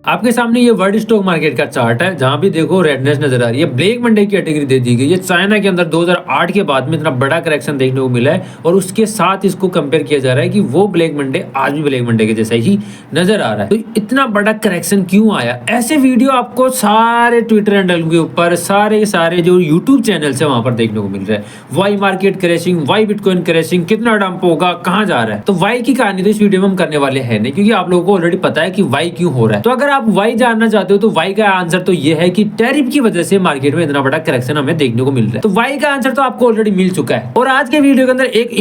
आपके सामने ये वर्ल्ड स्टॉक मार्केट का चार्ट है, जहां भी देखो रेडनेस नजर आ रही है। ब्लैक मंडे की कैटेगरी दे दी गई है। चाइना के अंदर 2008 के बाद में इतना बड़ा करेक्शन देखने को मिला है और उसके साथ इसको कंपेयर किया जा रहा है कि वो ब्लैक मंडे आज भी ब्लैक मंडे के जैसा ही नजर आ रहा है। तो इतना बड़ा करेक्शन क्यों आया? ऐसे वीडियो आपको सारे ट्विटर हैंडल के ऊपर सारे जो यूट्यूब चैनल है वहां पर देखने को मिल रहा है। Why market crashing, why bitcoin crashing, कितना डंप होगा, कहां जा रहा है। तो वाई की कहानी तो इस वीडियो में हम करने वाले हैं नहीं, क्योंकि आप लोगों को ऑलरेडी पता है कि वाई क्यों हो रहा है। तो अगर आप वाई जानना चाहते हो तो वाई का आंसर तो ये है कि टैरिफ की वजह से मार्केट में इतना बड़ा करेक्शन हमें देखने को मिल रहा है। तो वाई का आंसर तो आपको ऑलरेडी मिल चुका है। और आज के वीडियो के अंदर एक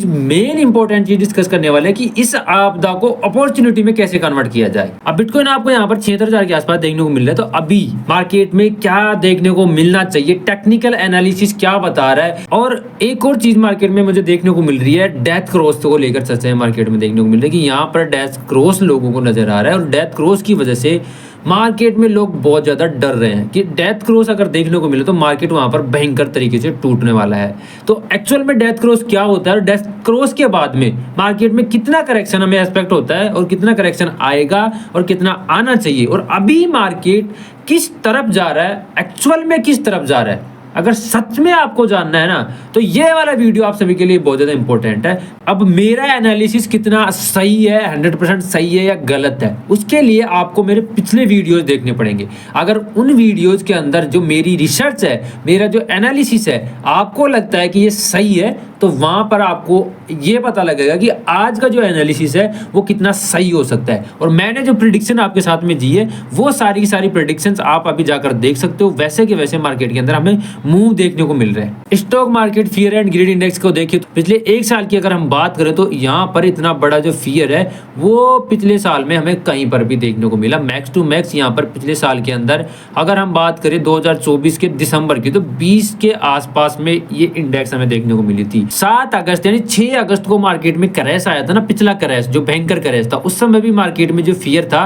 मेन इंपॉर्टेंट चीज डिस्कस करने वाले हैं कि इस आपदा को अपॉर्चुनिटी में कैसे कन्वर्ट किया जाए। अब बिटकॉइन आपको यहाँ पर 76,000 के आसपास देखने को मिल रहा है। तो अभी मार्केट में क्या देखने को मिलना चाहिए, टेक्निकल एनालिसिस क्या बता रहा है। और एक और चीज मार्केट में मुझे देखने को मिल रही है, डेथ क्रॉस को लेकर चर्चा मार्केट में देखने को मिल रही है कि यहाँ पर डेथ क्रॉस लोगों को नजर आ रहा है और डेथ क्रॉस की वजह से मार्केट में लोग बहुत ज्यादा डर रहे हैं कि डेथ क्रॉस अगर देखने को मिले तो मार्केट वहां पर भयंकर तरीके से टूटने वाला है। तो एक्चुअल में डेथ क्रॉस क्या होता है और डेथ क्रॉस के बाद में मार्केट में कितना करेक्शन हमें एक्सपेक्ट होता है और कितना करेक्शन आएगा और कितना आना चाहिए, और अभी मार्केट किस तरफ जा रहा है, एक्चुअल में किस तरफ जा रहा है, अगर सच में आपको जानना है ना तो ये वाला वीडियो आप सभी के लिए बहुत ज्यादा इंपॉर्टेंट है। अब मेरा एनालिसिस कितना सही है, 100% सही है या गलत है, उसके लिए आपको मेरे पिछले वीडियोस देखने पड़ेंगे। अगर उन वीडियोस के अंदर जो मेरी रिसर्च है, मेरा जो एनालिसिस है, आपको लगता है कि ये सही है, तो वहां पर आपको ये पता लगेगा कि आज का जो एनालिसिस है वो कितना सही हो सकता है। और मैंने जो प्रिडिक्शन आपके साथ में दी है वो सारी की सारी प्रिडिक्शंस आप अभी जाकर देख सकते हो। वैसे के वैसे मार्केट के अंदर हमें मूव देखने को मिल रहा है। Stock market fear and greed index को देखिए तो पिछले एक साल की अगर हम बात करें तो यहाँ पर इतना बड़ा जो फियर है वो पिछले साल में हमें कहीं पर भी देखने को मिला। मैक्स टू मैक्स यहाँ पर पिछले साल के अंदर अगर हम बात करें 2024 के दिसंबर की, तो 20 के आसपास में ये इंडेक्स हमें देखने को मिली थी। 7 अगस्त यानी 6 अगस्त को मार्केट में क्रैश आया था ना, पिछला क्रैश जो भयंकर क्रैश था, उस समय भी मार्केट में जो फियर था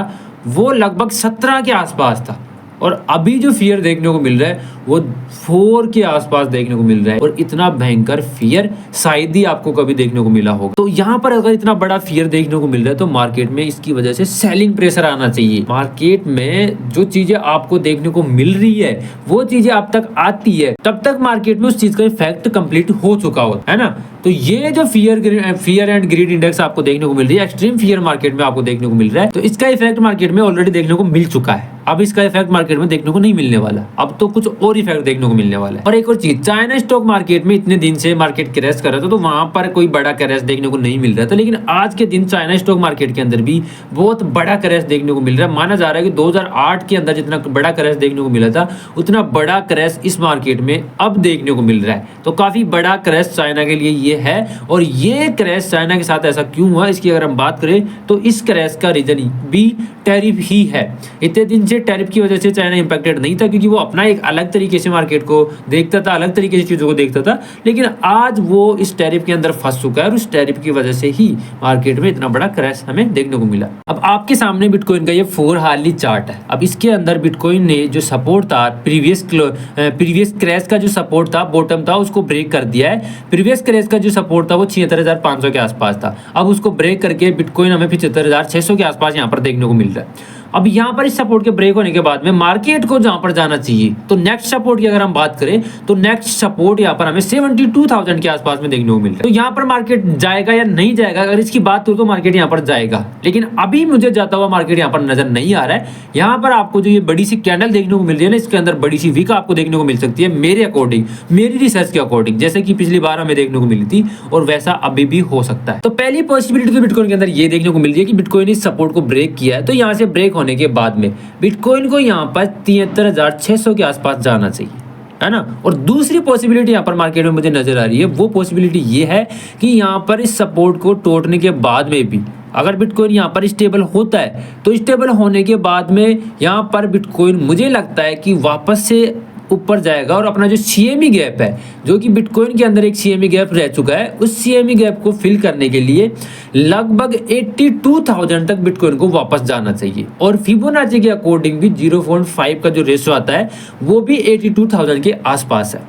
वो लगभग 17 के आसपास था। और अभी जो फियर देखने को मिल रहा है वो 4 के आसपास देखने को मिल रहा है। और इतना भयंकर फियर शायद ही आपको कभी देखने को मिला होगा। तो यहाँ पर अगर इतना बड़ा फियर देखने को मिल रहा है तो मार्केट में इसकी वजह से सेलिंग प्रेशर आना चाहिए। मार्केट में जो चीजें आपको देखने को मिल रही है वो चीजें आप तक आती है, तब तक मार्केट में उस चीज का इफेक्ट कंप्लीट हो चुका होता है ना। तो ये जो फियर एंड ग्रीड इंडेक्स आपको देखने को मिल रही है, एक्सट्रीम फियर मार्केट में आपको देखने को मिल रहा है, तो इसका इफेक्ट मार्केट में ऑलरेडी देखने को मिल चुका है। अब इसका इफेक्ट मार्केट में देखने को नहीं मिलने वाला, अब तो कुछ और इफेक्ट देखने को मिलने वाला है। और एक और चीज, चाइना स्टॉक मार्केट में इतने दिन से मार्केट क्रैश कर रहा था तो वहां पर कोई बड़ा क्रैश देखने को नहीं मिल रहा था, लेकिन आज के दिन चाइना स्टॉक मार्केट के अंदर भी बहुत बड़ा क्रैश देखने को मिल रहा है। माना जा रहा है कि 2008 के अंदर जितना बड़ा क्रैश देखने को मिला था उतना बड़ा क्रैश इस मार्केट में अब देखने को मिल रहा है। तो काफी बड़ा क्रैश चाइना के लिए ये है। और ये क्रैश चाइना के साथ ऐसा क्यों हुआ, इसकी अगर हम बात करें तो इस क्रैश का रीजन भी टैरिफ ही है। इतने दिन से टैरिफ की वजह से चाइना इंपैक्टेड नहीं था, क्योंकि वो अपना एक अलग तरीके से मार्केट को देखता था, अलग तरीके से चीजों को देखता था। लेकिन आज वो इस टैरिफ के अंदर फंस चुका है और उस टैरिफ की वजह से ही मार्केट में इतना बड़ा क्रैश हमें देखने को मिला। अब आपके सामने बिटकॉइन का ये 4 हार्ली चार्ट है। अब इसके अंदर बिटकॉइन ने जो सपोर्ट था, प्रीवियस क्रैश का जो सपोर्ट था, बॉटम था, उसको ब्रेक कर दिया है। प्रीवियस क्रैश का जो सपोर्ट था वो 76,500 के आसपास था। अब उसको ब्रेक करके बिटकॉइन हमें 75,600 के आसपास यहाँ पर देखने को मिल रहा है। अब यहाँ पर इस सपोर्ट के ब्रेक होने के बाद में मार्केट को जहां पर जाना चाहिए, तो नेक्स्ट सपोर्ट की अगर हम बात करें तो नेक्स्ट सपोर्ट यहाँ पर हमें 72,000 के आसपास में देखने को मिल रहा है। तो यहाँ पर मार्केट जाएगा या नहीं जाएगा, अगर इसकी बात करूँ तो मार्केट यहाँ पर जाएगा, लेकिन अभी मुझे जाता हुआ मार्केट यहाँ पर नजर नहीं आ रहा है। यहाँ पर आपको जो ये बड़ी सी कैंडल देखने को मिल रही है ना, इसके अंदर बड़ी सी विक आपको देखने को मिल सकती है मेरे अकॉर्डिंग, मेरी रिसर्च के अकॉर्डिंग, जैसे कि पिछली बार हमें देखने को मिली थी और वैसा अभी भी हो सकता है। तो पहली पॉसिबिलिटी तो बिटकॉइन के अंदर ये देखने को मिल रही है कि बिटकॉइन इस सपोर्ट को ब्रेक किया है, तो यहाँ से ब्रेक होने के बाद में बिटकॉइन को यहाँ पर 73,600 के आसपास जाना चाहिए, है ना। और दूसरी पॉसिबिलिटी यहाँ पर मार्केट में मुझे नजर आ रही है, वो पॉसिबिलिटी ये है कि यहाँ पर इस सपोर्ट को तोड़ने के बाद में भी अगर बिटकॉइन यहाँ पर स्टेबल होता है तो स्टेबल होने के बाद में यहाँ पर बिटकॉइन मुझे लगता है कि वापस से ऊपर जाएगा और अपना जो सीएमई गैप है, जो कि बिटकॉइन के अंदर एक सीएमई गैप रह चुका है, उस सीएमई गैप को फिल करने के लिए लगभग 82,000 तक बिटकॉइन को वापस जाना चाहिए। और फिबोनाची के अकॉर्डिंग भी 0.5 का जो रेशो आता है वो भी 82,000 के आसपास है।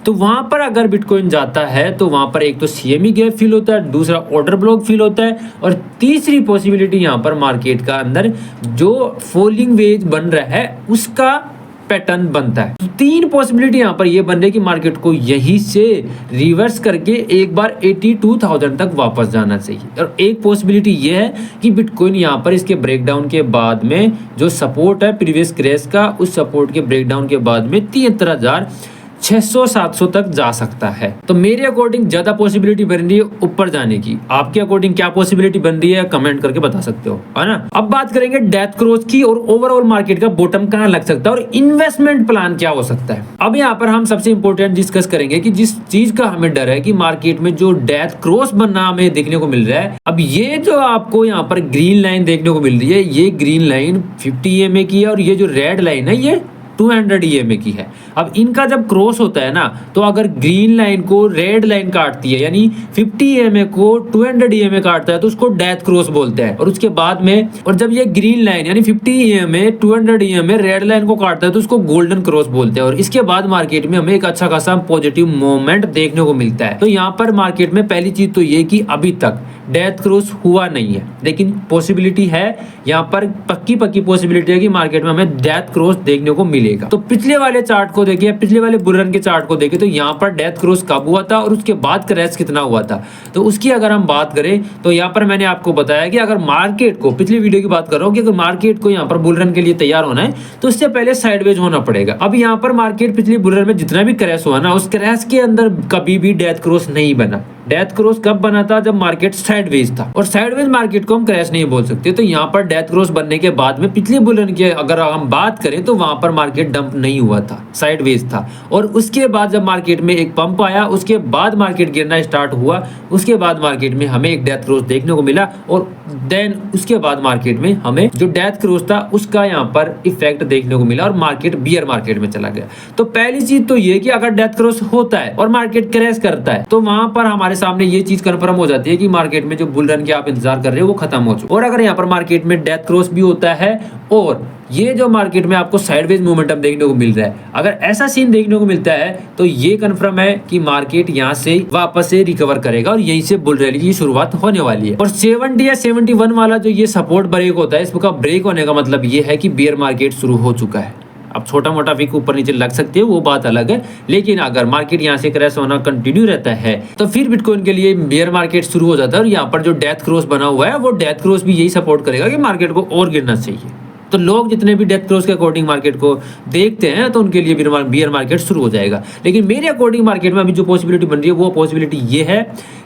तो वहां पर अगर बिटकॉइन जाता है तो वहां पर एक तो CME गैप फिल होता है, दूसरा ऑर्डर ब्लॉक फिल होता है, और तीसरी पॉसिबिलिटी यहाँ पर मार्केट का अंदर जो फॉलिंग वेज बन रहा है उसका पैटर्न बनता है। तो 3 पॉसिबिलिटी यहाँ पर ये बन रही है कि मार्केट को यहीं से रिवर्स करके एक बार 82,000 तक वापस जाना चाहिए, और एक पॉसिबिलिटी ये है कि बिटकॉइन यहाँ पर इसके ब्रेकडाउन के बाद में जो सपोर्ट है प्रीवियस क्रैश का, उस सपोर्ट के ब्रेकडाउन के बाद में 73,600-700 तक जा सकता है। तो मेरे अकॉर्डिंग ज्यादा पॉसिबिलिटी बन रही है ऊपर जाने की। आपके अकॉर्डिंग क्या पॉसिबिलिटी बन रही है कमेंट करके बता सकते हो, है ना। अब बात करेंगे डेथ क्रॉस की और ओवरऑल मार्केट का बॉटम कहां लग सकता है और इन्वेस्टमेंट प्लान क्या हो सकता है। अब यहाँ पर हम सबसे इंपॉर्टेंट डिस्कस करेंगे कि जिस चीज का हमें डर है कि मार्केट में जो डेथ क्रॉस बनना हमें देखने को मिल रहा है, अब ये जो आपको यहाँ पर ग्रीन लाइन देखने को मिल रही है, ये ग्रीन लाइन 50 EMA की है और ये जो रेड लाइन है ये 200 EMA की है। अब इनका जब क्रॉस होता है ना, तो अगर ग्रीन लाइन को रेड लाइन काटती है यानी 50 EMA को 200 EMA काटता है तो उसको डेथ क्रॉस बोलते हैं। और उसके बाद में, और जब ये ग्रीन लाइन यानी 50 EMA 200 EMA रेड लाइन को काटता है तो उसको गोल्डन क्रॉस बोलते हैं। और इसके बाद मार्केट में हमें एक अच्छा खासा पॉजिटिव मूवमेंट देखने को मिलता है। तो यहाँ पर मार्केट में पहली चीज तो ये कि अभी तक डेथ क्रॉस हुआ नहीं है, लेकिन पॉसिबिलिटी है, यहाँ पर पक्की पॉसिबिलिटी है कि मार्केट में हमें डेथ क्रॉस देखने को मिलेगा। तो पिछले वाले चार्ट को देखिए, पिछले वाले बुल रन के चार्ट को देखिए, तो यहाँ पर डेथ क्रॉस कब हुआ था और उसके बाद क्रैश कितना हुआ था। तो उसकी अगर हम बात करें तो यहाँ पर मैंने आपको बताया कि अगर मार्केट को, पिछली वीडियो की बात कर रहा हूँ कि अगर मार्केट को यहाँ पर बुल रन के लिए तैयार होना है तो उससे पहले साइडवेज होना पड़ेगा। अब यहाँ पर मार्केट पिछली बुल रन में जितना भी क्रैश हुआ ना, उस क्रैश के अंदर कभी भी डेथ क्रॉस नहीं बना। डेथ क्रॉस कब बना था? जब मार्केट साइडवेज था, और साइडवेज मार्केट को हम क्रैश नहीं बोल सकते। तो यहाँ पर डेथ क्रॉस बनने के बाद में पिछले बुल रन की अगर हम बात करें तो वहां पर मार्केट डंप नहीं हुआ था, साइडवेज था। और उसके बाद जब मार्केट में एक पंप आया, उसके बाद मार्केट गिरना स्टार्ट हुआ, उसके बाद मार्केट में हमें एक डेथ क्रॉस देखने को मिला, और देन उसके बाद मार्केट में हमें जो डेथ क्रॉस था उसका यहाँ पर इफेक्ट देखने को मिला और मार्केट बियर मार्केट में चला गया। तो पहली चीज तो ये कि अगर डेथ क्रॉस होता है और मार्केट क्रैश करता है तो वहां पर हमारे सामने ये चीज कंफर्म हो जाती है कि मार्केट में जो बुल रन के आप इंतजार कर रहे हो वो खत्म हो चुका। और अगर यहाँ पर मार्केट में डेथ क्रॉस भी होता है और ये जो मार्केट में आपको साइडवेज मोमेंटम देखने को मिल रहा है, अगर ऐसा सीन देखने को मिलता है तो ये कंफर्म है कि मार्केट यहाँ से वापस से रिकवर करेगा और यहीं से बुल रैली की शुरुआत होने वाली है। और 70 या 71 वाला जो ये सपोर्ट ब्रेक होता है, इसका ब्रेक होने का मतलब ये है कि बेयर मार्केट शुरू हो चुका है। अब छोटा मोटा विक ऊपर नीचे लग सकती है, वो बात अलग है, लेकिन अगर मार्केट यहाँ से क्रैश होना कंटिन्यू रहता है तो फिर बिटकॉइन के लिए बेयर मार्केट शुरू हो जाता है। और यहाँ पर जो डेथ क्रॉस बना हुआ है वो डेथ क्रॉस भी यही सपोर्ट करेगा कि मार्केट को और गिरना चाहिए। तो लोग जितने भी डेथ क्रॉस के अकॉर्डिंग मार्केट को देखते हैं तो उनके लिए बियर मार्केट शुरू हो जाएगा। लेकिन मेरे अकॉर्डिंग मार्केट में अभी जो पॉसिबिलिटी बन रही है वो पॉसिबिलिटी ये है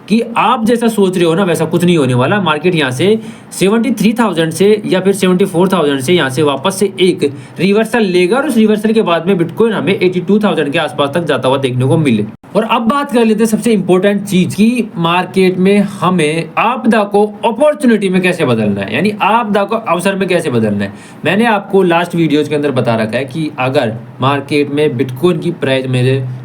कि आप जैसा सोच रहे हो ना वैसा कुछ नहीं होने वाला। मार्केट यहाँ से 73,000 से या फिर 74,000 से यहाँ से वापस से एक रिवर्सल लेगा और उस रिवर्सल के बाद में बिटकॉइन हमें 82,000 के आसपास तक जाता हुआ देखने को मिले। और अब बात कर लेते हैं सबसे इंपॉर्टेंट चीज की मार्केट में हमें आपदा को अपॉर्चुनिटी में कैसे बदलना है, यानी आपदा को अवसर में कैसे बदलना है। मैंने आपको लास्ट वीडियोज के अंदर बता रखा है कि अगर मार्केट में बिटकॉइन की प्राइस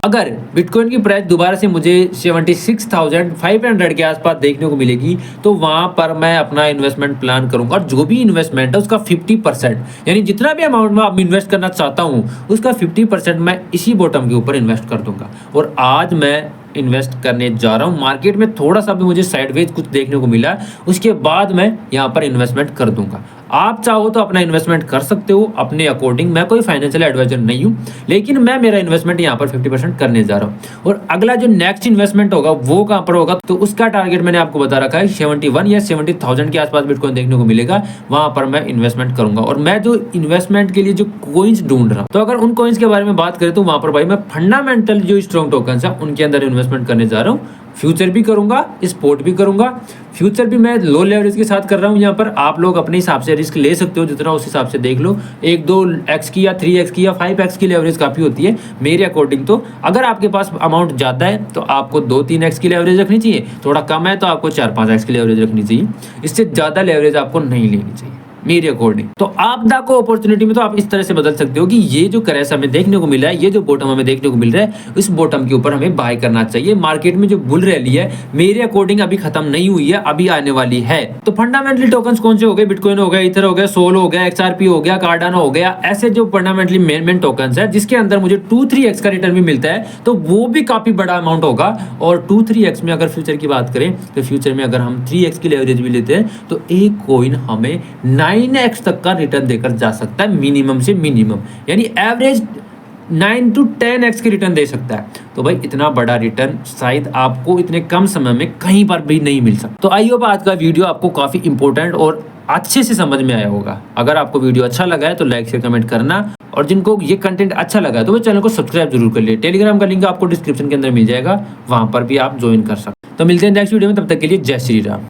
अगर बिटकॉइन की प्राइस दोबारा से मुझे 76,500 के आसपास देखने को मिलेगी तो वहां पर मैं अपना इन्वेस्टमेंट प्लान करूंगा। और जो भी इन्वेस्टमेंट है उसका 50%, यानी जितना भी अमाउंट मैं इन्वेस्ट करना चाहता हूं उसका 50% मैं इसी बॉटम के ऊपर इन्वेस्ट कर दूंगा। और आज मैं इन्वेस्ट करने जा रहा हूं। मार्केट में थोड़ा सा भी मुझे साइडवेज कुछ देखने को मिला, उसके बाद मैं यहां पर इन्वेस्टमेंट कर दूंगा। आप चाहो तो अपना इन्वेस्टमेंट कर सकते हो अपने अकॉर्डिंग। मैं कोई फाइनेंशियल एडवाइजर नहीं हूं, लेकिन मैं मेरा इन्वेस्टमेंट यहां पर 50% करने जा रहा हूं। और अगला जो नेक्स्ट इन्वेस्टमेंट होगा वो कहां पर होगा, तो उसका टारगेट मैंने आपको बता रखा है 71 या 70,000 के आसपास बिटकॉइन देखने को मिलेगा, वहां पर मैं इन्वेस्टमेंट करूंगा। और मैं जो इन्वेस्टमेंट के लिए जो कॉइन्स ढूंढ रहा हूं, तो अगर उन कॉइन्स के बारे में बात करें तो वहां पर भाई मैं फंडामेंटल जो स्ट्रॉन्ग टोकन्स है उनके अंदर इन्वेस्टमेंट करने जा रहा हूँ। फ्यूचर भी करूंगा, स्पोर्ट भी करूंगा। फ्यूचर भी मैं लो लेवरेज के साथ कर रहा हूं। यहाँ पर आप लोग अपने हिसाब से रिस्क ले सकते हो, जितना उस हिसाब से देख लो। 1-2x की या 3x की या 5x की लेवरेज काफ़ी होती है मेरे अकॉर्डिंग। तो अगर आपके पास अमाउंट ज़्यादा है तो आपको 2-3x की लेवरेज रखनी चाहिए, थोड़ा कम है तो आपको 4-5x की लेवरेज रखनी चाहिए। इससे ज़्यादा लेवरेज आपको नहीं लेनी चाहिए। मेरे अकॉर्डिंग। तो आपदा को अपॉर्चुनिटी में तो आप इस तरह से बदल सकते हो कि ये जो क्रैश हमें देखने को मिला है, ये जो बॉटम हमें देखने को मिल रहा है, इस बॉटम के ऊपर हमें बाय करना चाहिए। मार्केट में जो बुल रैली है मेरे अकॉर्डिंग अभी खत्म नहीं हुई है, अभी आने वाली है। तो फंडामेंटली टोकन्स कौन से हो गए? बिटकॉइन हो गया, इथर हो गया, सोल हो गया, XRP हो गया, कार्डानो हो गया, ऐसे जो फंडामेंटली मेन टोकन्स है जिसके अंदर मुझे 2-3x का रिटर्न भी मिलता है, तो वो भी काफी बड़ा अमाउंट होगा। और 2-3x में अगर फ्यूचर की बात करें तो फ्यूचर में अगर हम 3x की लेवरेज भी लेते हैं तो एक कॉइन हमें 9x तक का रिटर्न देकर जा सकता है, मिनिमम से मिनिमम, यानी एवरेज 9 to 10x की रिटर्न दे सकता है। तो भाई इतना बड़ा रिटर्न शायद आपको इतने कम समय में कहीं पर भी नहीं मिल सकता। तो आई होप आज का वीडियो आपको काफी इंपॉर्टेंट और अच्छे से समझ में आया होगा। अगर आपको वीडियो अच्छा लगा है तो लाइक शेयर कमेंट करना, और जिनको ये कंटेंट अच्छा लगा है तो वो चैनल को सब्सक्राइब जरूर कर लिए। टेलीग्राम का लिंक आपको डिस्क्रिप्शन के अंदर मिल जाएगा, वहां पर भी आप ज्वाइन कर सकते। तो मिलते हैं नेक्स्ट वीडियो में, तब तक के लिए जय श्री राम।